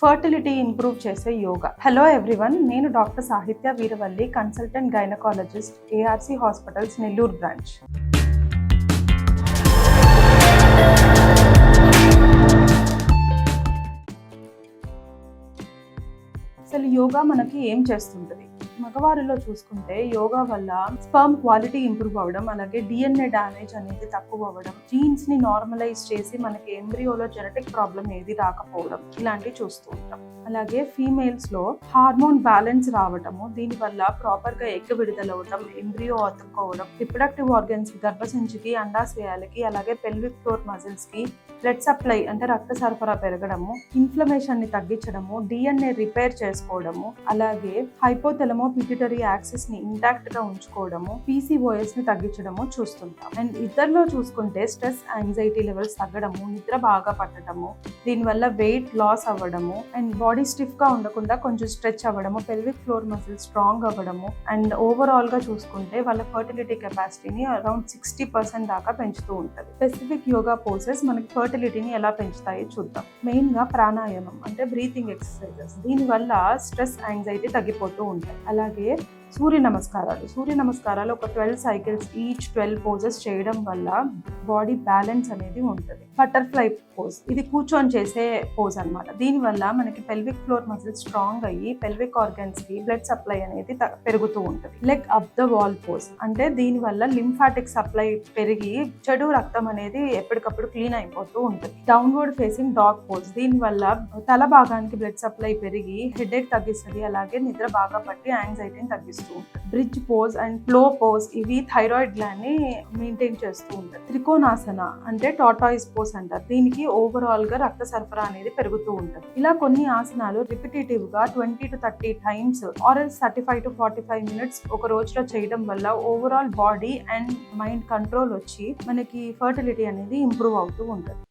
Fertility improve చేసే yoga. Hello everyone, నేను doctor సాహిత్య Veeravalli, consultant gynaecologist, ARC hospitals Nellore branch. అసలు యోగా మనకి ఏం చేస్తుంటది? మగవారిలో చూసుకుంటే యోగా వల్ల స్పర్మ్ క్వాలిటీ ఇంప్రూవ్ అవ్వడం, అలాగే డిఎన్ఏ డ్యామేజ్ అనేది తక్కువ అవ్వడం, జీన్స్ ని నార్మలైజ్ చేసి మనకి ఎంబ్రియోలో జెనెటిక్ ప్రాబ్లం ఏది రాకపోవడం, ఇలాంటివి చూస్తూ ఉంటాం. అలాగే ఫీమేల్స్ లో హార్మోన్ బ్యాలెన్స్ రావటము, దీనివల్ల ప్రాపర్ గా ఎగ్ విడుదలవ్వడం, ఎంబ్రియో అతుక్కోవడం, రిప్రొడక్టివ్ ఆర్గన్స్ గర్భసంచికి, అండాశయాలకి, అలాగే పెల్విక్ ఫ్లోర్ మజిల్స్ కి బ్లడ్ సప్లై అంటే రక్త సరఫరా పెరగడము, ఇన్ఫ్లమేషన్ ని తగ్గించడము, డిఎన్ఏ రిపేర్ చేసుకోవడము, అలాగే హైపోథెలమో పిట్యూటరీ యాక్సిస్ ని ఇంటాక్ట్ గా ఉంచుకోవడము, పీసీఓఎస్ ని తగ్గించడము చూస్తుంటాం. అండ్ ఇద్దరిలో చూసుకుంటే స్ట్రెస్, యాంగ్జైటీ లెవెల్స్ తగ్గడము, నిద్ర బాగా పట్టడము, దీనివల్ల వెయిట్ లాస్ అవ్వడము, అండ్ బాడీ స్టిఫ్ గా ఉండకుండా కొంచెం స్ట్రెచ్ అవ్వడము, పెల్విక్ ఫ్లోర్ మజిల్ స్ట్రాంగ్ అవ్వడము, అండ్ ఓవరాల్ గా చూసుకుంటే వాళ్ళ ఫర్టిలిటీ కెపాసిటీని అరౌండ్ 60% దాకా పెంచుతూ ఉంటుంది. స్పెసిఫిక్ యోగా పోసెస్ మనకి ఫర్టిలిటీని ఎలా పెంచుతాయో చూద్దాం. మెయిన్ గా ప్రాణాయామం అంటే బ్రీతింగ్ ఎక్సర్సైజెస్, దీనివల్ల స్ట్రెస్, యాంగ్జైటీ తగ్గిపోతూ ఉంటాయి. అలాగే సూర్య నమస్కారాలు ఒక 12 సైకిల్స్, ఈచ్ 12 పోజెస్ చేయడం వల్ల బాడీ బ్యాలెన్స్ అనేది ఉంటుంది. బటర్ఫ్లై పోజ్, ఇది కూర్చొని చేసే పోజ్ అన్నమాట. దీనివల్ల మనకి పెల్విక్ ఫ్లోర్ మజిల్ స్ట్రాంగ్ అయ్యి పెల్విక్ ఆర్గన్స్ కి బ్లడ్ సప్లై అనేది పెరుగుతూ ఉంటుంది. Leg up the wall pose అంటే దీనివల్ల లింఫాటిక్ సప్లై పెరిగి చెడు రక్తం అనేది ఎప్పటికప్పుడు క్లీన్ అయిపోతూ ఉంటుంది. డౌన్వర్డ్ ఫేసింగ్ డాగ్ పోజ్, దీనివల్ల తల భాగానికి బ్లడ్ సప్లై పెరిగి హెడేక్ తగ్గిస్తుంది, అలాగే నిద్ర బాగా పట్టి యాంగ్జైటీని తగ్గిస్తుంది. Bridge pose and flow pose, ఇవి థైరాయిడ్ గ్లాండ్ ని మెయింటైన్ చేస్తూ ఉంటాయి. త్రికోణాసన అంటే టార్టాయిస్ పోజ్ అంటారు. దీనికి ఓవరాల్ గా రక్త సరఫరా అనేది పెరుగుతూ ఉంటుంది. ఇలా కొన్ని ఆసనాలు రిపిటేటివ్ గా 20 to 30 times or 35 to 45 minutes ఒక రోజులో చేయడం వల్ల overall body and mind control వచ్చి మనకి ఫర్టిలిటీ అనేది ఇంప్రూవ్ అవుతూ ఉంటుంది.